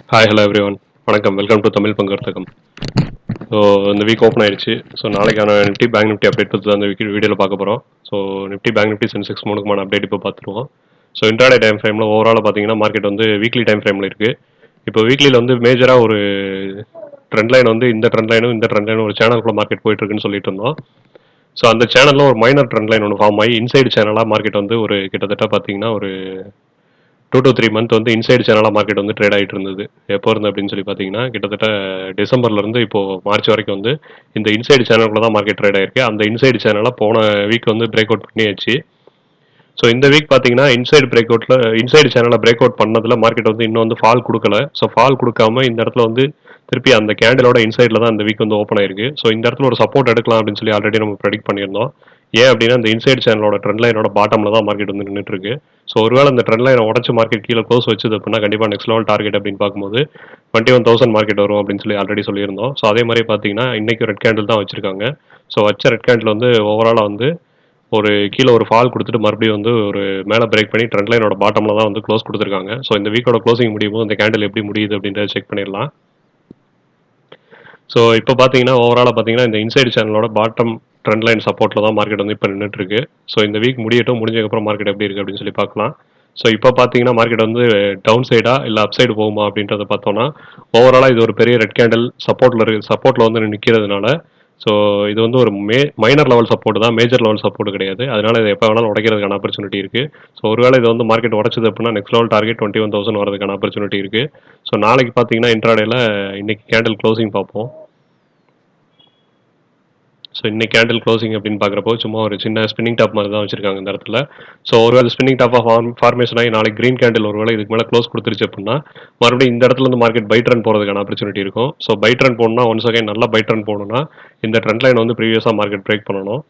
Hi hello everyone. வணக்கம், welcome to Tamil பங்கர்த்தகம். So இந்த வீக் ஓப்பன் ஆயிடுச்சு. ஸோ நாளைக்கான நிஃப்டி பேங்க் நிஃப்டி அப்டேட் பற்றி தான் இந்த வீடியோவில் பார்க்க போகிறோம். So nifty bank nifty sensex மூணுக்குமான அப்டேட் இப்போ பார்த்துருவோம். ஸோ இன்ட்ராடே டைம் ஃப்ரேமில் ஓவராலாக பார்த்தீங்கன்னா மார்க்கெட் வந்து வீக்லி டைம் ஃப்ரேமில் இருக்குது. இப்போ வீக்லியில் வந்து மேஜராக ஒரு ட்ரெண்ட் லைன் வந்து இந்த ட்ரெண்ட் லைனும் ஒரு சேனலுக்குள்ள மார்க்கெட் போயிட்டு இருக்குன்னு சொல்லிட்டு இருந்தோம். ஸோ அந்த சேனலில் ஒரு மைனர் ட்ரெண்ட் லைன் ஒன்று ஃபார்ம் ஆகி இன்சைடு சேனலாக மார்க்கெட் வந்து ஒரு கிட்டத்தட்ட பார்த்தீங்கன்னா ஒரு 2 to 3 month வந்து இன்சைடு சேனலாக மார்க்கெட் வந்து ட்ரேட் ஆகிட்டு இருந்தது. எப்போ இருந்து அப்படின்னு சொல்லி பார்த்தீங்கன்னா கிட்டத்தட்ட டிசம்பர்லேருந்து இப்போ மார்ச் வரைக்கும் வந்து இந்த இன்சைடு சேனலுக்குள்ள தான் மார்க்கெட் ட்ரேட் ஆயிருக்கு. அந்த இன்சைடு சேனலாக போன வீக் வந்து பிரேக் அவுட் பண்ணியாச்சு. ஸோ இந்த வீக் பார்த்தீங்கன்னா இன்சைடு சேனலை பிரேக் அவுட் பண்ணதில் மார்க்கெட் வந்து இன்னும் வந்து ஃபால் கொடுக்கல. ஸோ ஃபால் கொடுக்காம இந்த இடத்துல வந்து திருப்பி அந்த கேண்டலோட இன்சைடில் தான் இந்த வீக் வந்து ஓப்பன் ஆயிருக்கு. ஸோ இந்த இடத்துல ஒரு சப்போர்ட் எடுக்கலாம் அப்படின்னு சொல்லி ஆல்ரெடி நம்ம ப்ரெடிக்ட் பண்ணியிருந்தோம். ஏன் அப்படின்னா இந்த இன்சைடு சேனலோட ட்ரெண்ட் லைனோட பாட்டமில் தான் மார்க்கெட் வந்து நின்றுட்டு இருக்கு. ஸோ ஒருவேளை இந்த ட்ரெண்ட் லைனை உடச்சு மார்க்கெட் கீழே க்ளோஸ் வச்சது அப்படின்னா கண்டிப்பாக நெக்ஸ்ட் லெவல் டார்கெட் அப்படின்னு பார்க்கும்போது 21,000 மார்க்கெட் வரும் அப்படின்னு சொல்லி ஆல்ரெடி சொல்லியிருந்தோம். ஸோ அதே மாதிரி பார்த்தீங்கன்னா இன்னைக்கு ரெட் கேண்டில் தான் வச்சிருக்காங்க. ஸோ வச்ச ரெட் கேண்டில் வந்து ஓவராலாக வந்து ஒரு கீழே ஒரு ஃபால் கொடுத்துட்டு மறுபடியும் வந்து ஒரு மேலே பிரேக் பண்ணி ட்ரெண்ட் லைனோட பாட்டமில் தான் வந்து க்ளோஸ் கொடுத்துருக்காங்க. ஸோ இந்த வீக்கோட க்ளோசிங் முடியும் போது இந்த கேண்டில் எப்படி முடியுது அப்படின்றத செக் பண்ணிடலாம். ஸோ இப்போ பார்த்தீங்கன்னா ஓவராலாக பார்த்தீங்கன்னா இந்த இன்சைடு சேனலோட பாட்டம் ட்ரெண்ட் லைன் சப்போர்ட்டில் தான் மார்க்கெட் வந்து இப்போ நின்றுட்டு இருக்கு. ஸோ இந்த வீக் முடிஞ்சதுக்கப்புறம் மார்க்கெட் எப்படி இருக்குது அப்படின்னு சொல்லி பார்க்கலாம். ஸோ இப்போ பார்த்தீங்கன்னா மார்க்கெட் வந்து டவுன் சைடா இல்லை அப் சைடு போகுமா அப்படின்றத பார்த்தோம்னா ஓவராலாக இது ஒரு பெரிய ரெட் கேண்டில் சப்போர்ட்டில் வந்து நிற்கிறதுனால ஸோ இது வந்து ஒரு மைனர் லெவல் சப்போர்ட் தான், மேஜர் லெவல் சப்போர்ட் கிடையாது. அதனால இது எப்போ வேணாலும் உடைக்கிறதுக்கான ஆப்பர்ச்சுனிட்டி இருக்கு. ஸோ ஒருவேளை இது வந்து மார்க்கெட் உடச்சது அப்படின்னா நெக்ஸ்ட் லெவல் டார்கெட் 21,000 வரதுக்கான ஆப்பர்ச்சுனிட்டி இருக்கு. ஸோ நாளைக்கு பார்த்தீங்கன்னா இன்ட்ராடேல இன்னைக்கு கேண்டில் க்ளோசிங் பார்ப்போம். ஸோ இன்னைக்கு கேண்டில் க்ளோசிங் அப்படின்னு பார்க்குறப்போ சும்மா ஒரு சின்ன ஸ்பின்னிங் டாப் மாதிரி தான் வச்சிருக்காங்க இந்த இடத்துல. ஸோ ஒருவேளை ஸ்பின்னிங் டாப்பாக ஃபார்மேஷன் ஆகி நாளைக்கு கிரீன் கேண்டில் ஒருவேளை இதுக்கு மேலே க்ளோஸ் கொடுத்துருச்சு அப்படின்னா மறுபடியும் இந்த இடத்துல இருந்து மார்க்கெட் பை ட்ரெண்ட் போகிறதுக்கான ஆப்பர்ச்சுனிட்டி இருக்கும். ஸோ பை ட்ரெண்ட் போகணும்னா ஒன்ஸ் அகைன் நல்லா பை ட்ரெண்ட் போகணும்னா இந்த ட்ரெண்ட் லைன் வந்து ப்ரீவியஸாக மார்க்கெட் பிரேக் பண்ணணும்.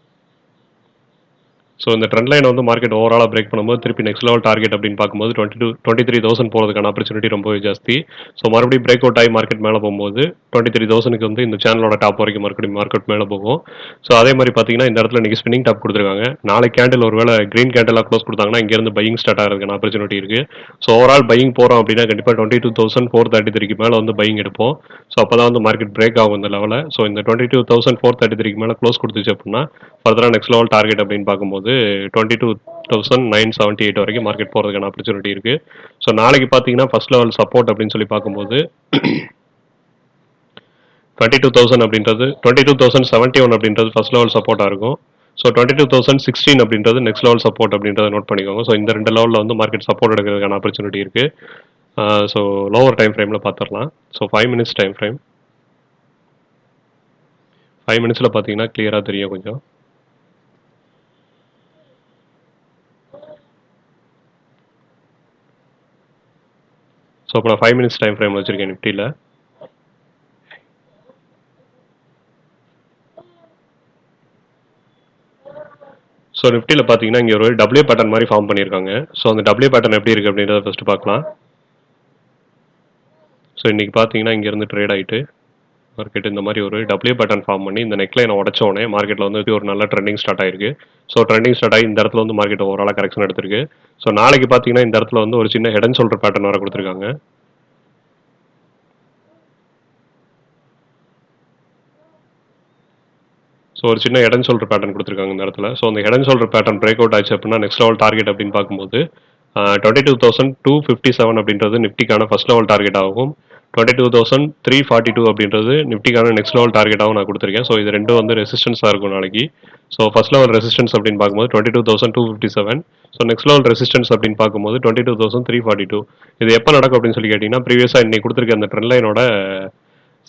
ஸோ இந்த ட்ரெண்ட் லைன் வந்து மார்க்கெட் ஓவராலாக பிரேக் பண்ணும்போது திருப்பி நெக்ஸ்ட் லெவல் டார்கெட் அப்படின்னு பார்க்கும்போது 23,000 போகிறதுக்கான ஆப்பர்ச்சுனிட்டி ரொம்பவே ஜாஸ்தி. ஸோ மறுபடியும் பிரேக் அவுட் ஆகி மார்க்கெட் மேலே போகும்போது 23,000க்கு வந்து இந்த சேனலோட டாப் வரைக்கும் மறுபடியும் மார்க்கெட் மேலே போகும். ஸோ அதே மாதிரி பார்த்தீங்கன்னா இந்த இடத்துல இன்னைக்கு ஸ்பின்னிங் டாப் கொடுத்துருக்காங்க. நாளைக்கு கேண்டில் ஒருவேளை கிரீன் கேண்டிலாக க்ளோஸ் கொடுத்தாங்கன்னா இங்கேருந்து பையிங் ஸ்டார்ட் ஆகிறதுக்கான ஆப்பர்ச்சுனிட்டி இருக்குது. ஸோ ஓவரால் பையிங் போகிறோம் அப்படின்னா கண்டிப்பாக 22,433 மேலே வந்து பையிங் எடுப்போம். ஸோ அப்போ தான் வந்து மார்க்கெட் பிரேக் ஆகும் இந்த லெவலில். ஸோ இந்த 22,433 மேலே க்ளோஸ் கொடுத்துச்சு அப்படின்னா ஃபர்தராக நெக்ஸ்ட் லெவல் டார்கெட் அப்படின்னு பார்க்கும்போது 22,978 வரைக்கும் மார்க்கெட் போகிறதுக்கான ஆப்பர்ச்சுனிட்டி இருக்கு. ஸோ நாளைக்கு பார்த்தீங்கன்னா ஃபர்ஸ்ட் லெவல் சப்போர்ட் அப்படின்னு சொல்லி பார்க்கும்போது 22,000 அப்படின்றது 22,071 அப்படின்றது ஃபர்ஸ்ட் லெவல் சப்போர்ட்டாக இருக்கும். ஸோ 22,016 அப்படின்றது நெக்ஸ்ட் லெவல் சப்போர்ட் அப்படின்றத நோட் பண்ணிக்கோங்க. ஸோ இந்த ரெண்டு லெவலில் வந்து மார்க்கெட் சப்போர்ட் எடுக்கிறதுக்கான ஆப்பர்ச்சுனிட்டி இருக்கு. ஸோ லோவர் டைம் ஃப்ரேமில் பார்த்துடலாம். So 5 minutes time frame. 5 minutesல பார்த்தீங்கன்னா கிளியராக தெரியும் கொஞ்சம். ஸோ இப்போ நான் 5 minutes டைம் ஃப்ரேம் வச்சிருக்கேன் நிஃப்டியில். ஸோ நிஃப்டியில் பார்த்தீங்கன்னா இங்கே ஒரு டபிள்யூ பேட்டர்ன் மாதிரி ஃபார்ம் பண்ணியிருக்காங்க. ஸோ அந்த டபிள்யூ பேட்டர்ன் எப்படி இருக்குது அப்படின்றத ஃபஸ்ட்டு பார்க்கலாம். ஸோ இன்றைக்கி பார்த்தீங்கன்னா இங்கேருந்து ட்ரேட் ஆகிட்டு மார்க்கெட் இந்த மாதிரி ஒரு டபிள்யூ பேட்டர்ன் ஃபார்ம் பண்ணி இந்த நெக்லைனை உடச்ச உடனே மார்க்கெட்டில் வந்து ஒரு நல்ல ட்ரெண்டிங் ஸ்டார்ட் ஆயிருக்கு. ஸோ ட்ரெண்டிங் ஸ்டார்ட் ஆகி இந்த இடத்துல வந்து மார்க்கெட் ஓவராலாக கரெக்ஷன் எடுத்திருக்கு. ஸோ நாளைக்கு பார்த்தீங்கன்னா இந்த இடத்துல வந்து ஒரு சின்ன ஹெட் அண்ட் ஷோல்டர் பேட்டர்ன் வர கொடுத்துருக்காங்க. ஸோ ஒரு சின்ன ஹெட் அண்ட் ஷோல்டர் பேட்டர்ன் கொடுத்துருக்காங்க இந்த இடத்துல. ஸோ அந்த head and shoulder pattern break out ஆச்சு அப்படின்னா நெக்ஸ்ட் லெவல் டார்கெட் அப்படின்னு பார்க்கும்போது 22,257 அப்படின்றது நிஃப்டிக்கான ஃபர்ஸ்ட் லெவல் டார்கெட் ஆகும். 22,342 அப்படின்றது நிஃப்டிக்கான நெக்ஸ்ட் லெவல் டார்கெட்டாகவும் நான் கொடுத்துருக்கேன். ஸோ இது ரெண்டும் வந்து ரெசிஸ்டன்ஸாக இருக்கும் நாளைக்கு. ஸோ ஃபர்ஸ்ட் லெவல் ரெசிஸ்டன்ஸ் அப்படின்னு பார்க்கும்போது 22,257. ஸோ நெக்ஸ்ட் லெவல் ரெசிஸ்டன்ஸ் அப்படின்னு பார்க்கும்போது 22,342. இது எப்போ நடக்கும் அப்படின்னு சொல்லி கேட்டிங்கன்னா ப்ரீவியஸாக இன்னைக்கு கொடுத்துருக்க அந்த ட்ரெண்ட் லைனோட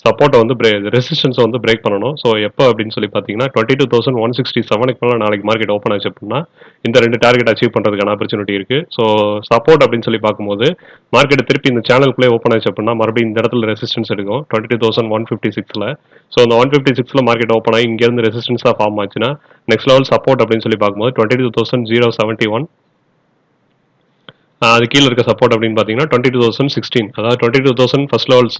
சப்போர்ட்டை வந்து ரெசிஸ்டன்ஸை வந்து பிரேக் பண்ணணும். ஸோ எப்போ அப்படின்னு சொல்லி பார்த்தீங்கன்னா 22,167 மேலே நாளைக்கு மார்க்கெட் ஓப்பன் ஆச்சு அப்படின்னா இந்த ரெண்டு டார்கெட் அச்சீவ் பண்ணுறதுக்கான ஆப்பர்ச்சுனிட்டி இருக்குது. ஸோ சப்போர்ட் அப்படின்னு சொல்லி பார்க்கும்போது மார்க்கெட் திருப்பி இந்த சேனலுக்குள்ளே ஓப்பன் ஆச்சு அப்படின்னா மறுபடியும் இந்த இடத்துல ரெசிஸ்டன்ஸ் எடுக்கும் 22,156. ஸோ அந்த 156 மார்க்கெட் ஓப்பன் ஆகி இங்கேருந்து ரெசிஸ்டன்ஸாக ஃபார்ம் ஆச்சுன்னா நெக்ஸ்ட் லெவல் சப்போர்ட் அப்படின்னு சொல்லி பார்க்கும்போது 22,071. அது கீழே இருக்க சப்போர்ட் அப்படின்னு பார்த்தீங்கன்னா 22,016. அதாவது 22,000 first levels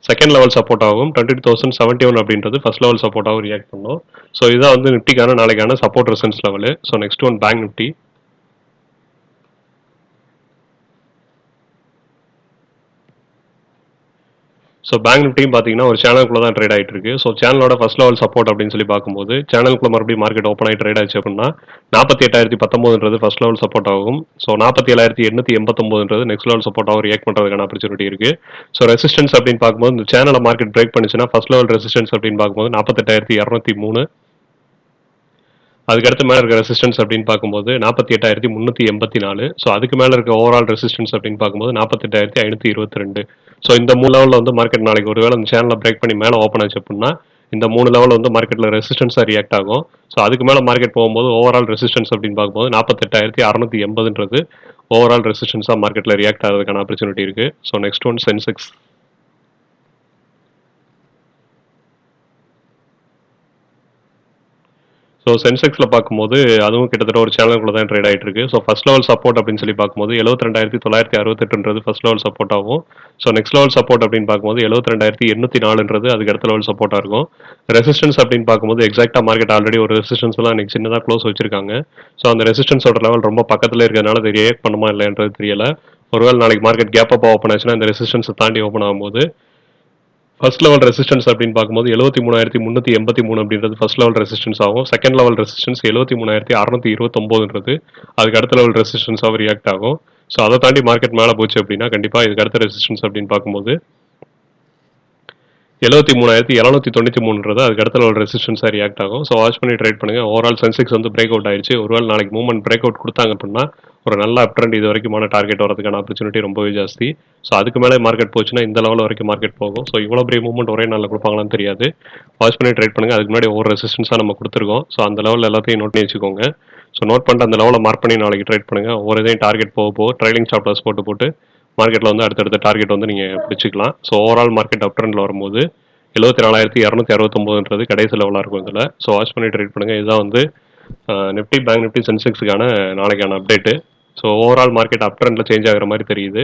second level support ஆகும். 22,071 அப்படின்றது ஃபர்ஸ்ட் லெவல் சப்போர்ட்டாகவும் ரியாக்ட் பண்ணும். ஸோ இதான் வந்து நிஃப்டிக்கான நாளைக்கான support resistance level. So next one bank nifty. So bank நிஃப்டியும் பார்த்தீங்கன்னா ஒரு சேனலுக்குள்ள தான் ட்ரேட் ஆகிட்டு இருக்கு. ஸோ சேனலோட ஃபர்ஸ்ட் லெவல் சப்போர்ட் அப்படின்னு சொல்லி பார்க்கும்போது சேனலுக்குள்ள மறுபடியும் மார்க்கெட் ஓப்பன் ஆகி ட்ரேட் ஆச்சு அப்படின்னா 48,019ன்றது ஃபர்ஸ்ட் லெவல் சப்போர்ட் ஆகும். ஸோ 47,889ன்றது நெக்ஸ்ட் லெவல் சப்போர்ட்டாகவும் ரியாக்ட் பண்ணுறதுக்கான ஆப்பர்ச்சுனிட்டி இருக்கு. ஸோ ரெசிஸ்டன்ஸ் அப்படின்னு பார்க்கும்போது இந்த சேனலை மார்க்கெட் பிரேக் பண்ணிச்சுன்னா ஃபர்ஸ்ட் லெவல் ரெசிஸ்டன்ஸ் அப்படின்னு பார்க்கும்போது 48,203. அதுக்கடுத்து மேலே இருக்க ரெசிஸ்டன்ஸ் அப்படின்னு பார்க்கும்போது 48,384. ஸோ அதுக்கு மேலே இருக்க ஓவரால் ரெசிஸ்டன்ஸ் அப்படின்னு பார்க்கும்போது 48,522. ஸோ இந்த 3 லெவலில் வந்து மார்க்கெட் நாளைக்கு ஒருவேளை அந்த சேனலை பிரேக் பண்ணி மேலே ஓப்பன் ஆச்சு அப்படின்னா இந்த 3 லெவலில் வந்து மார்க்கெட்டில் ரெசிஸ்டன்ஸாக ரியாக்ட் ஆகும். ஸோ அதுக்கு மேலே மார்க்கெட் போகும்போது ஓவரால் ரெசிஸ்டன்ஸ் அப்படின்னு பார்க்கும்போது 48,680ன்றது ஓவரால் ரெசிஸ்டன்ஸாக மார்க்கெட்டில் ரியாக்ட் ஆகிறதுக்கான ஆப்பர்ச்சுனிட்டி இருக்குது. So next one sensex. So சென்செக்ஸில் பார்க்கும்போது அதுவும் கிட்டத்தட்ட ஒரு சேனலுக்குள்ள தான் ட்ரேட் ஆகிட்டு இருக்கு. ஸோ ஃபர்ஸ்ட் லெவல் சப்போர்ட் அப்படின்னு சொல்லி பார்க்கும்போது 72,968ன்றது ஃபர்ஸ்ட் லெவல் சப்போர்ட் ஆகும். ஸோ நெக்ஸ்ட் லெவல் சப்போர்ட் அப்படின்னு பார்க்கும்போது 72,804ன்றது அதுக்கு அடுத்த லெவல் சப்போர்ட்டாக இருக்கும். ரெசிஸ்டன்ஸ் அப்படின்னு பார்க்கும்போது எக்ஸாக்டாக மார்க்கெட் ஆல்ரெடி ஒரு ரெசிஸ்டன்ஸ் எல்லாம் இன்னைக்கு சின்னதாக க்ளோஸ் வச்சிருக்காங்க. ஸோ அந்த ரெசிஸ்டன்ஸோட லெவல் ரொம்ப பக்கத்தில் இருக்கிறதுனால அது ரியாக்ட் பண்ணுமா இல்லைன்றது தெரியல. ஒருவேளை நாளைக்கு மார்க்கெட் கேப் அப் ஓப்பன் ஆச்சுன்னா இந்த ரெசிஸ்டன்ஸை தாண்டி ஓப்பன் ஆகும்போது ஃபர்ஸ்ட் லெவல் ரெசிஸ்டன்ஸ் அப்படின்னு பார்க்கும்போது 73,383 அப்படின்றது ஃபர்ஸ்ட் லெவல் ரெசிஸ்டன்ஸ் ஆகும். செகண்ட் லெவல் ரெசிஸ்டன்ஸ் 73,629ன்றது அதுக்கு அடுத்த லெவல் ரெசிஸ்டன்ஸாக ரியாக்ட் ஆகும். ஸோ அதை தாண்டி மார்க்கெட் மேலே போச்சு அப்படின்னா கண்டிப்பாக இதுக்கு அடுத்த ரெசிஸ்டன்ஸ் அப்படின்னு பார்க்கும்போது 73,793ன்றது அதுக்கு அடுத்த லெவல் ரெசிஸ்டன்ஸாக ரியாக்ட் ஆகும். ஸோ வாட்ச் பண்ணி ட்ரேட் பண்ணுங்க. ஓவரால் சென்செக்ஸ் வந்து பிரேக் அவுட் ஆயிடுச்சு. ஒருவேளை நாளைக்கு மூவ்மெண்ட் பிரேக் அவுட் கொடுத்தாங்க அப்படின்னா ஒரு நல்ல அப் ட்ரெண்ட் இது வரைக்குமான டார்கெட் வரதுக்கான ஆப்பர்ச்சுனிட்டி ரொம்பவே ஜாஸ்தி. ஸோ அதுக்கு மேலே மார்க்கெட் போச்சுன்னா இந்த லெவல் வரைக்கும் மார்க்கெட் போகும். ஸோ இவ்வளோ பெரிய மூவ்மெண்ட் ஒரே நாளில் கொடுப்பாங்களான்னு தெரியாது. வாட்ச் பண்ணி ட்ரேட் பண்ணுங்க. அதுக்கு முன்னாடி ஒவ்வொரு ரெசிஸ்டன்ஸாக நம்ம கொடுத்துருக்கோம். ஸோ அந்த லெவல் எல்லாத்தையும் நோட் பண்ணி வச்சுக்கோங்க. ஸோ நோட் பண்ணிட்டு அந்த லெவலை மார்க் பண்ணி நாளைக்கு ட்ரேட் பண்ணுங்க. ஒவ்வொரு இதையும் டார்கெட் போக ட்ரைலிங் ஸ்டாப் லாஸ் போட்டு மார்க்கெட்டில் வந்து அடுத்தடுத்த டார்கெட் வந்து நீங்கள் பிடிச்சிக்கலாம். ஸோ ஓவரால் மார்க்கெட் அப் ட்ரெண்டில் வரும்போது 74,269ன்றது கடைசி லெவலாக இருக்கும் இதில். ஸோ வாட்ச் பண்ணி ட்ரேட் பண்ணுங்கள். இதுதான் வந்து நிஃப்டி பேங்க் நிஃப்டி சென்செக்ஸுக்கான நாளைக்கான update. So overall market up ட்ரெண்டில் சேஞ்ச் ஆகிற மாதிரி தெரியுது.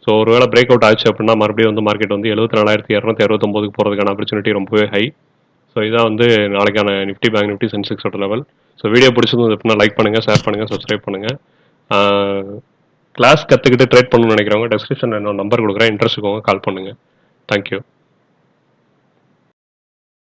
ஸோ ஒருவேளை பிரேக் அவுட் ஆச்சு அப்படின்னா மறுபடியும் வந்து மார்க்கெட் வந்து 74,269க்கு போகிறதுக்கான ஆப்பர்ச்சுனிட்டி ரொம்பவே ஹை. ஸோ இதான் வந்து நாளைக்கான நிஃப்டி பேங்க் நிஃப்டி சென்செக்ஸோட லெவல். ஸோ வீடியோ பிடிச்சிருந்தது அப்படின்னா லைக் பண்ணுங்கள், ஷேர் பண்ணுங்கள், சப்ஸ்கிரைப் பண்ணுங்கள். கிளாஸ் கற்றுக்கிட்டு ட்ரேட் பண்ணணும்னு நினைக்கிறவங்க டிஸ்கிரிப்ஷனில் என்னோட நம்பர் கொடுக்குறேன். இன்ட்ரெஸ்ட் இருக்கவங்க கால் பண்ணுங்கள். தேங்க்யூ.